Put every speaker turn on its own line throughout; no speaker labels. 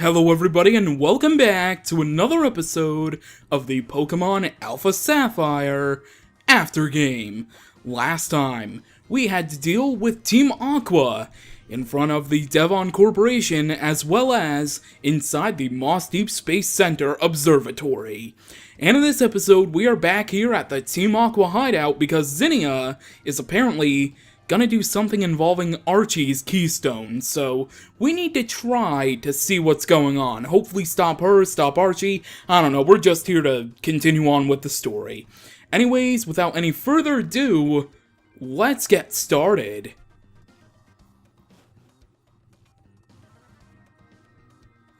Hello everybody and welcome back to another episode of the Pokémon AlphaSapphire After Game. Last time, we had to deal with Team Aqua in front of the Devon Corporation as well as inside the Moss Deep Space Center Observatory. And in this episode, we are back here at the Team Aqua hideout because Zinnia is apparently gonna do something involving Archie's keystone, so we need to try to see what's going on. Hopefully stop her, stop Archie, I don't know, we're just here to continue on with the story. Anyways, without any further ado, let's get started.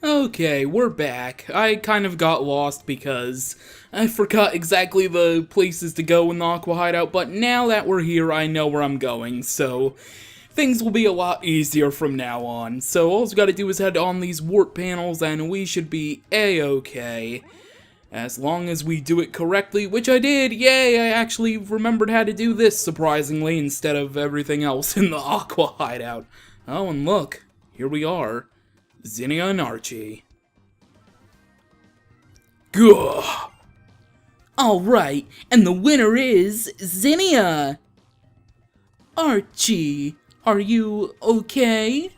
Okay, we're back. I kind of got lost because I forgot exactly the places to go in the Aqua Hideout, but now that we're here, I know where I'm going, so things will be a lot easier from now on. So all we gotta do is head on these warp panels, and we should be a-okay. As long as we do it correctly, which I did! Yay, I actually remembered how to do this, surprisingly, instead of everything else in the Aqua Hideout. Oh, and look, here we are. Zinnia and Archie. Gah!
Alright, and the winner is Zinnia! Archie, are you okay?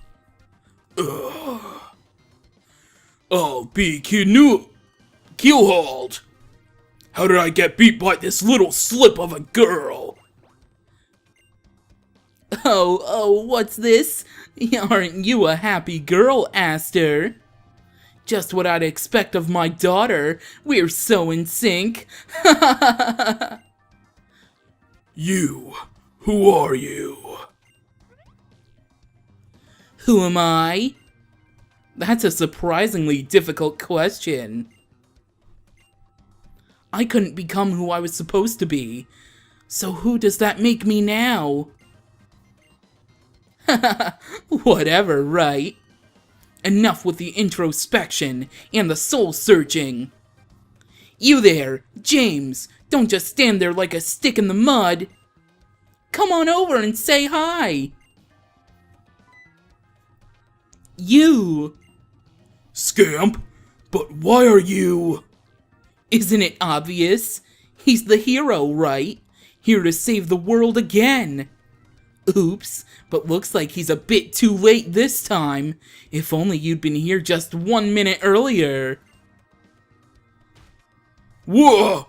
I'll be keelhauled! How did I get beat by this little slip of a girl?
Oh, what's this? Aren't you a happy girl, Aster? Just what I'd expect of my daughter. We're so in sync.
You, who are you?
Who am I? That's a surprisingly difficult question. I couldn't become who I was supposed to be. So who does that make me now? Whatever, right? Enough with the introspection and the soul-searching. You there, James, don't just stand there like a stick in the mud. Come on over and say hi. You.
Scamp, but why are you?
Isn't it obvious? He's the hero, right? Here to save the world again. Oops, but looks like he's a bit too late this time. If only you'd been here just 1 minute earlier.
Whoa!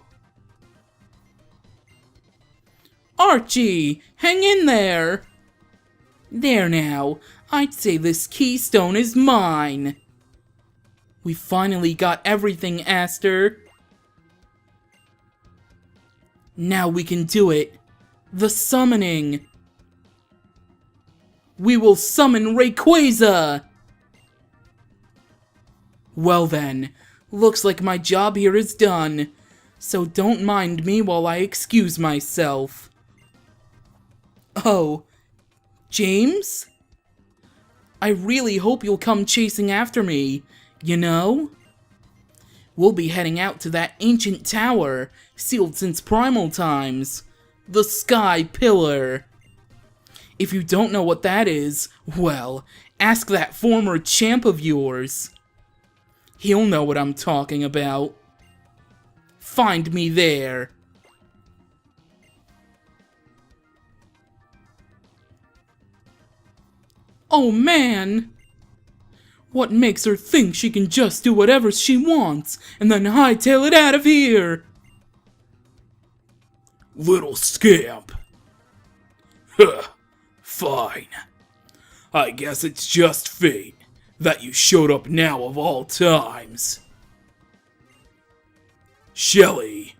Archie, hang in there. There now, I'd say this keystone is mine. We finally got everything, Aster. Now we can do it. The summoning. We will summon Rayquaza! Well then, looks like my job here is done, so don't mind me while I excuse myself. Oh, James? I really hope you'll come chasing after me, you know? We'll be heading out to that ancient tower, sealed since primal times, the Sky Pillar. If you don't know what that is, well, ask that former champ of yours. He'll know what I'm talking about. Find me there. Oh man! What makes her think she can just do whatever she wants and then hightail it out of here?
Little scamp. Huh. Fine. I guess it's just fate that you showed up now of all times. Shelly,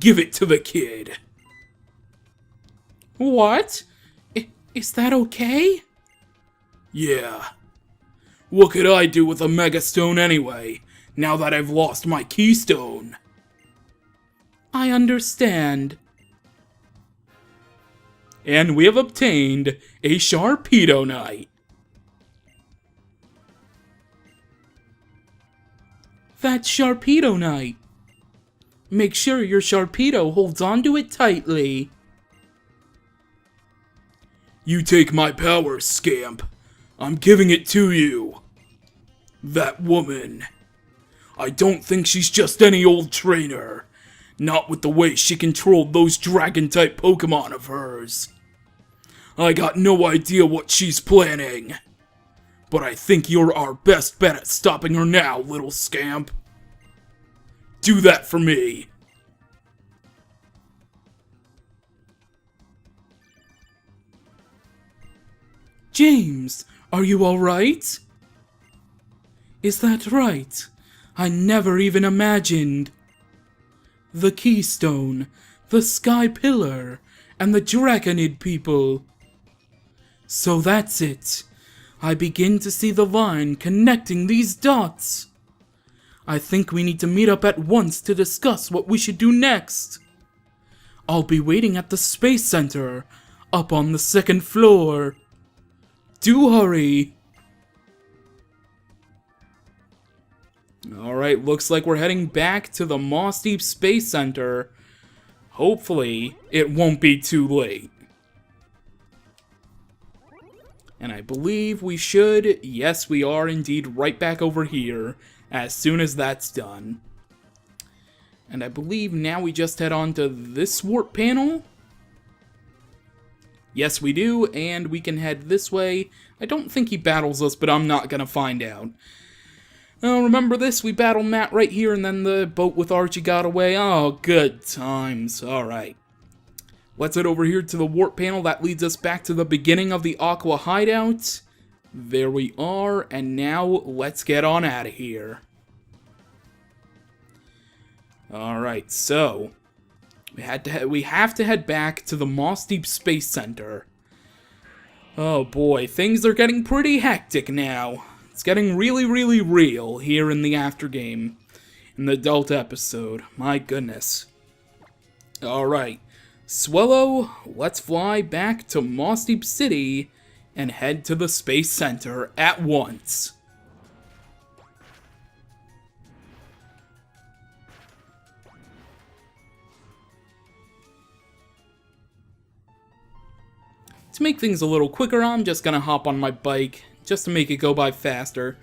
give it to the kid.
What? Is that okay?
Yeah. What could I do with a Megastone anyway, now that I've lost my keystone?
I understand.
And we have obtained a Sharpedo.
That's Sharpedo. Make sure your Sharpedo holds onto it tightly.
You take my power, Scamp. I'm giving it to you. That woman. I don't think she's just any old trainer. Not with the way she controlled those dragon-type Pokémon of hers. I got no idea what she's planning. But I think you're our best bet at stopping her now, little scamp. Do that for me.
James, are you alright? Is that right? I never even imagined. The Keystone, the Sky Pillar, and the Draconid people. So that's it. I begin to see the line connecting these dots. I think we need to meet up at once to discuss what we should do next. I'll be waiting at the Space Center, up on the 2nd floor. Do hurry!
Alright, looks like we're heading back to the Moss Deep Space Center. Hopefully, it won't be too late. And I believe we should, yes we are indeed, right back over here as soon as that's done. And I believe now we just head on to this warp panel. Yes we do, and we can head this way. I don't think he battles us, but I'm not gonna find out. Oh, remember this? We battled Matt right here, and then the boat with Archie got away. Oh, good times. Alright. Let's head over here to the warp panel. That leads us back to the beginning of the Aqua hideout. There we are, and now let's get on out of here. Alright, so we have to head back to the Moss Deep Space Center. Oh boy, things are getting pretty hectic now. It's getting really, really real here in the aftergame, in the Delta episode. My goodness. Alright, Swellow, let's fly back to Moss Deep City and head to the Space Center at once. To make things a little quicker, I'm just gonna hop on my bike, just to make it go by faster.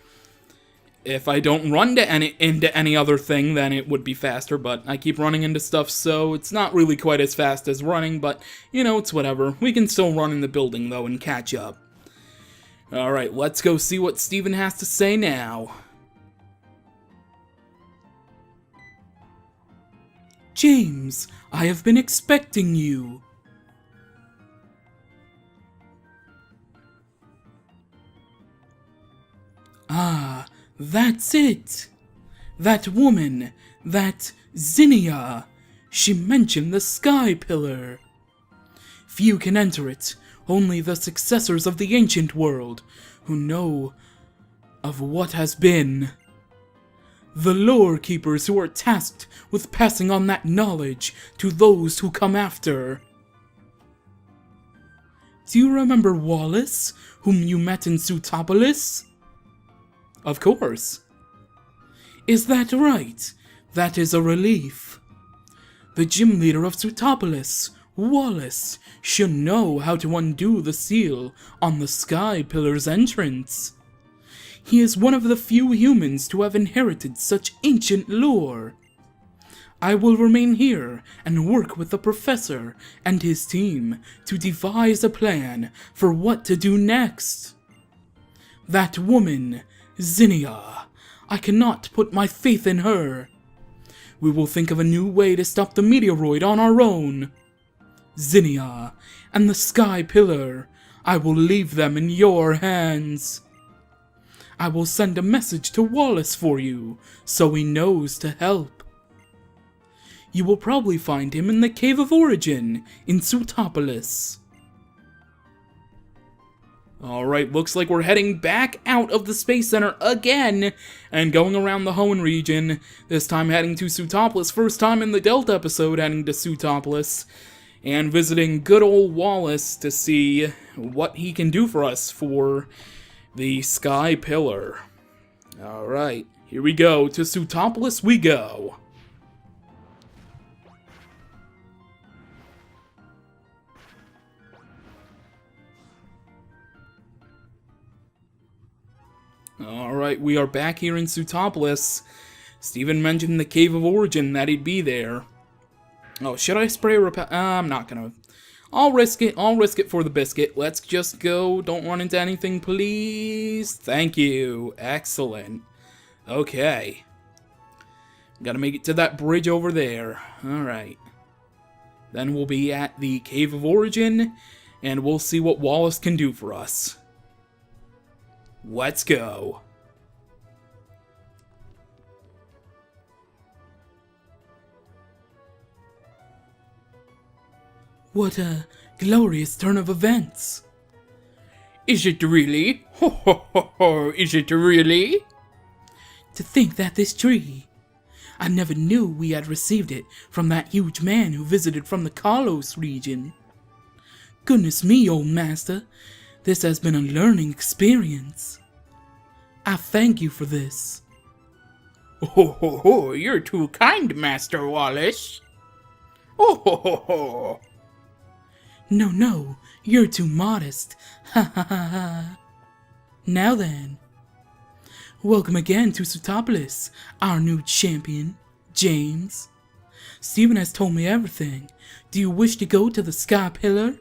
If I don't run into any other thing, then it would be faster, but I keep running into stuff, so it's not really quite as fast as running, but, you know, it's whatever. We can still run in the building, though, and catch up. Alright, let's go see what Steven has to say now.
James, I have been expecting you. Ah, that's it. That woman, that Zinnia, she mentioned the Sky Pillar. Few can enter it, only the successors of the ancient world, who know of what has been. The lore keepers who are tasked with passing on that knowledge to those who come after. Do you remember Wallace, whom you met in Sutopolis?
Of course.
Is that right? That is a relief. The gym leader of Sutopolis, Wallace, should know how to undo the seal on the Sky Pillar's entrance. He is one of the few humans to have inherited such ancient lore. I will remain here and work with the professor and his team to devise a plan for what to do next. That woman, Zinnia, I cannot put my faith in her. We will think of a new way to stop the meteoroid on our own. Zinnia and the Sky Pillar, I will leave them in your hands. I will send a message to Wallace for you, so he knows to help. You will probably find him in the Cave of Origin in Sutopolis.
Alright, looks like we're heading back out of the Space Center again, and going around the Hoenn region, this time heading to Sutopolis, first time in the Delta episode heading to Sutopolis, and visiting good old Wallace to see what he can do for us for the Sky Pillar. Alright, here we go, to Sutopolis we go. Alright, we are back here in Sootopolis. Steven mentioned the Cave of Origin, that he'd be there. Oh, should I spray repel? I'm not gonna. I'll risk it. I'll risk it for the biscuit. Let's just go. Don't run into anything, please. Thank you. Excellent. Okay. Gotta make it to that bridge over there. Alright. Then we'll be at the Cave of Origin, and we'll see what Wallace can do for us. Let's go.
What a glorious turn of events.
Is it really? Ho ho ho ho, is it really?
To think that this tree... I never knew we had received it from that huge man who visited from the Carlos region. Goodness me, old master, this has been a learning experience. I thank you for this.
Ho ho ho, you're too kind, Master Wallace. Ho ho ho ho.
No, you're too modest. Ha ha ha ha. Now then. Welcome again to Sootopolis, our new champion, James. Steven has told me everything. Do you wish to go to the Sky Pillar?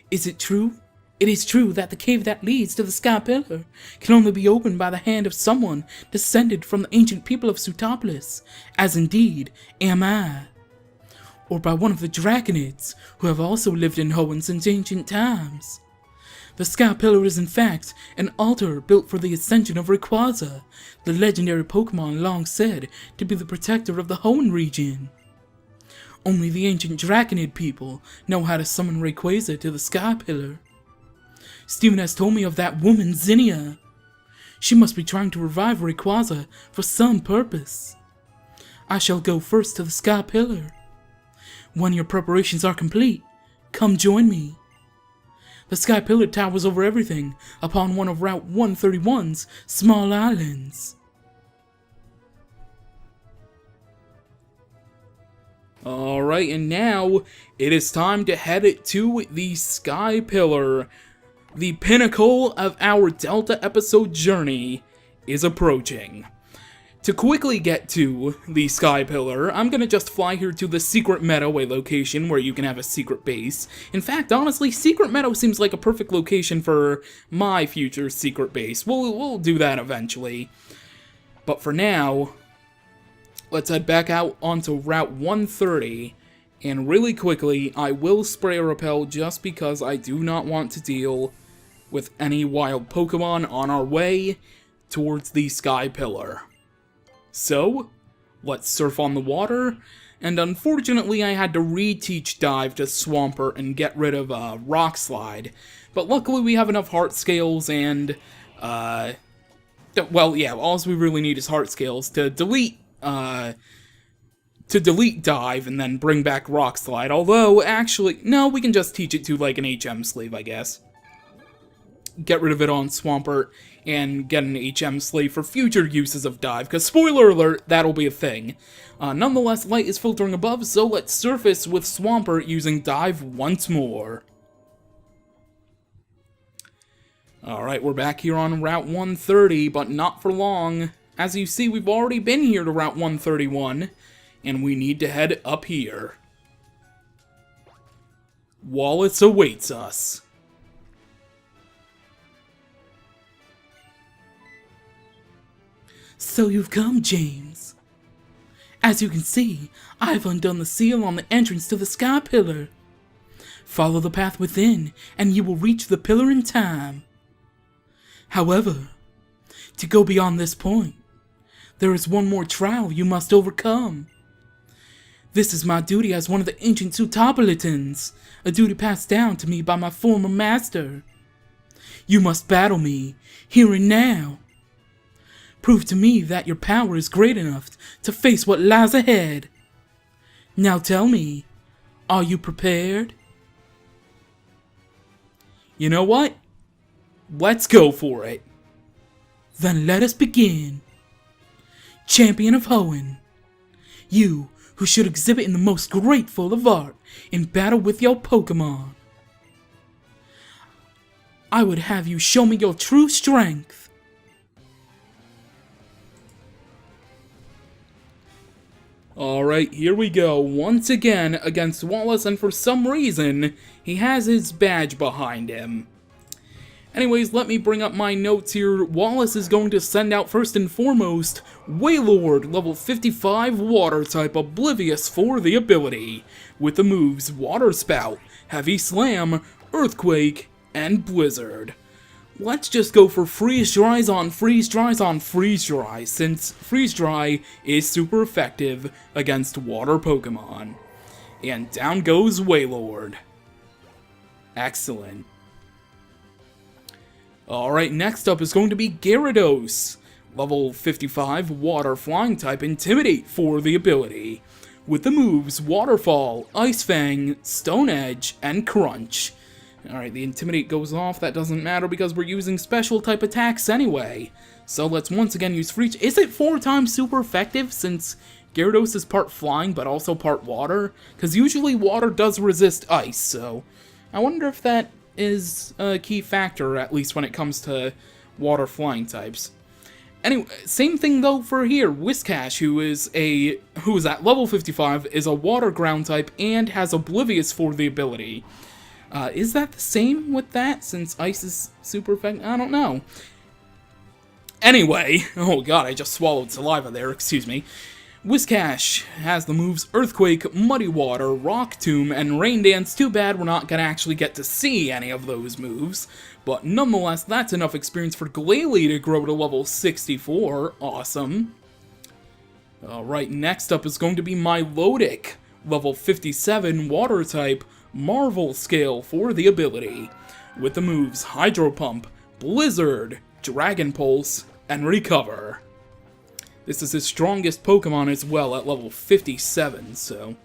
Is it true? It is true that the cave that leads to the Sky Pillar can only be opened by the hand of someone descended from the ancient people of Sootopolis, as indeed am I. Or by one of the Draconids, who have also lived in Hoenn since ancient times. The Sky Pillar is in fact an altar built for the ascension of Rayquaza, the legendary Pokémon long said to be the protector of the Hoenn region. Only the ancient Draconid people know how to summon Rayquaza to the Sky Pillar. Steven has told me of that woman, Zinnia. She must be trying to revive Rayquaza for some purpose. I shall go first to the Sky Pillar. When your preparations are complete, come join me. The Sky Pillar towers over everything upon one of Route 131's small islands.
Alright, and now it is time to head to the Sky Pillar. The pinnacle of our Delta episode journey is approaching. To quickly get to the Sky Pillar, I'm gonna just fly here to the Secret Meadow, a location where you can have a secret base. In fact, honestly, Secret Meadow seems like a perfect location for my future secret base. We'll do that eventually. But for now, let's head back out onto Route 130. And really quickly, I will spray repel just because I do not want to deal with any wild Pokemon on our way towards the Sky Pillar. So, let's surf on the water, and unfortunately I had to reteach Dive to Swampert and get rid of Rock Slide, but luckily we have enough Heart Scales and, well, yeah, all we really need is Heart Scales to delete Dive and then bring back Rock Slide, although, actually, no, we can just teach it to, like, an HM Slave, I guess. Get rid of it on Swampert, and get an HM Slave for future uses of Dive, because spoiler alert, that'll be a thing. Nonetheless, light is filtering above, so let's surface with Swampert using Dive once more. Alright, we're back here on Route 130, but not for long. As you see, we've already been here to Route 131, and we need to head up here. Wallace awaits us.
So you've come, James. As you can see, I've undone the seal on the entrance to the Sky Pillar. Follow the path within, and you will reach the pillar in time. However, to go beyond this point, there is one more trial you must overcome. This is my duty as one of the ancient Sootopolitans, a duty passed down to me by my former master. You must battle me, here and now. Prove to me that your power is great enough to face what lies ahead. Now tell me, are you prepared?
You know what? Let's go for it.
Then let us begin. Champion of Hoenn, you who should exhibit in the most grateful of art in battle with your Pokémon. I would have you show me your true strength.
Alright, here we go, once again against Wallace, and for some reason, he has his badge behind him. Anyways, let me bring up my notes here. Wallace is going to send out, first and foremost, Wailord, level 55, Water-type, Oblivious for the ability, with the moves Water Spout, Heavy Slam, Earthquake, and Blizzard. Let's just go for Freeze Dries on Freeze Dries on Freeze Dry, since Freeze Dry is super effective against water Pokemon. And down goes Wailord. Excellent. Alright, next up is going to be Gyarados, level 55, Water Flying type, Intimidate for the ability, with the moves Waterfall, Ice Fang, Stone Edge, and Crunch. Alright, the Intimidate goes off, that doesn't matter because we're using special type attacks anyway. So let's once again use Freeze. Is it 4 times super effective since Gyarados is part flying but also part water? Because usually water does resist ice, so I wonder if that is a key factor, at least when it comes to water flying types. Anyway, same thing though for here. Whiscash, who is at level 55, is a water ground type and has Oblivious for the ability. Is that the same with that, since ice is super effective? I don't know. Anyway, oh god, I just swallowed saliva there, excuse me. Whiscash has the moves Earthquake, Muddy Water, Rock Tomb, and Rain Dance. Too bad we're not gonna actually get to see any of those moves, but nonetheless, that's enough experience for Glalie to grow to level 64. Awesome. Alright, next up is going to be Milotic, level 57, Water type, Marvel Scale for the ability, with the moves Hydro Pump, Blizzard, Dragon Pulse, and Recover. This is his strongest Pokemon as well at level 57, so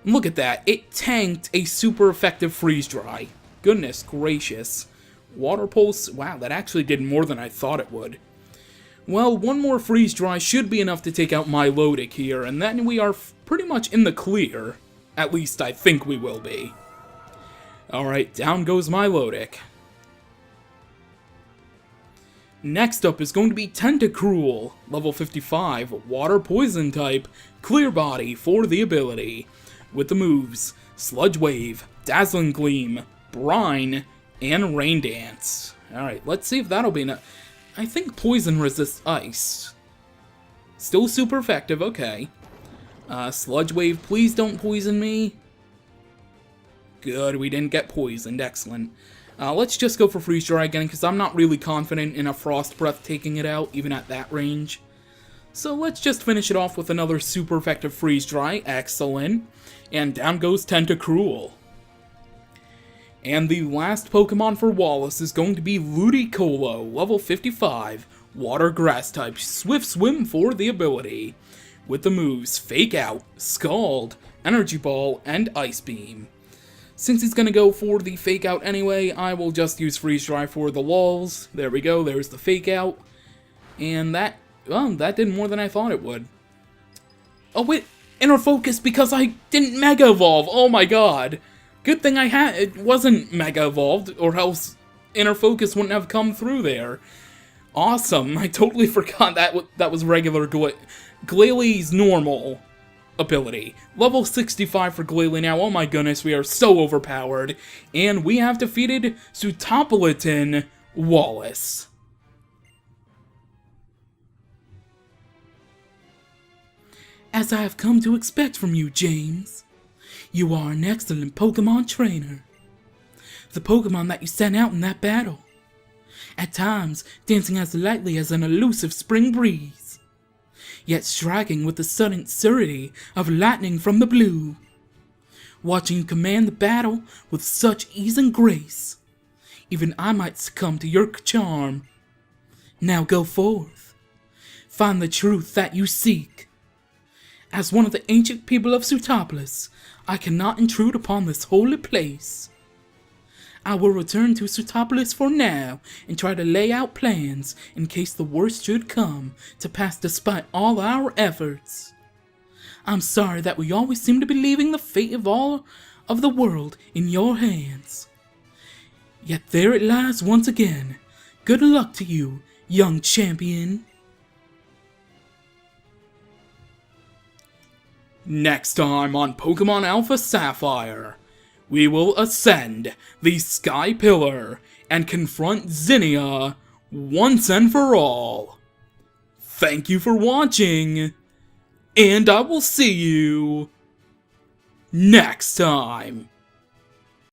look at that, it tanked a super effective Freeze Dry. Goodness gracious. Water Pulse, wow, that actually did more than I thought it would. Well, one more Freeze Dry should be enough to take out Milotic here, and then we are pretty much in the clear. At least I think we will be. Alright, down goes Milotic. Next up is going to be Tentacruel, level 55, Water Poison type, Clear Body for the ability, with the moves Sludge Wave, Dazzling Gleam, Brine, and Rain Dance. Alright, let's see if that'll be enough. I think Poison resists Ice. Still super effective, okay. Sludge Wave, please don't poison me. Good, we didn't get poisoned, excellent. Let's just go for Freeze Dry again, because I'm not really confident in a Frost Breath taking it out, even at that range. So let's just finish it off with another super effective Freeze Dry, excellent. And down goes Tentacruel. And the last Pokemon for Wallace is going to be Ludicolo, level 55, Water Grass type, Swift Swim for the ability, with the moves Fake Out, Scald, Energy Ball, and Ice Beam. Since he's gonna go for the Fake Out anyway, I will just use Freeze Dry for the lulz. There we go, there's the Fake Out. And that, well, that did more than I thought it would. Oh wait, Inner Focus because I didn't Mega Evolve, oh my god. Good thing it wasn't Mega Evolved, or else Inner Focus wouldn't have come through there. Awesome, I totally forgot that was regular Glalie's normal ability. Level 65 for Glalie now, oh my goodness, we are so overpowered. And we have defeated Sootopolitan Wallace.
As I have come to expect from you, James, you are an excellent Pokemon trainer. The Pokemon that you sent out in that battle, at times dancing as lightly as an elusive spring breeze, yet striking with the sudden surety of lightning from the blue. Watching you command the battle with such ease and grace, even I might succumb to your charm. Now go forth, find the truth that you seek. As one of the ancient people of Sootopolis, I cannot intrude upon this holy place. I will return to Sootopolis for now and try to lay out plans in case the worst should come to pass despite all our efforts. I'm sorry that we always seem to be leaving the fate of all of the world in your hands. Yet there it lies once again. Good luck to you, young champion.
Next time on Pokémon AlphaSapphire, we will ascend the Sky Pillar and confront Zinnia once and for all. Thank you for watching, and I will see you next time.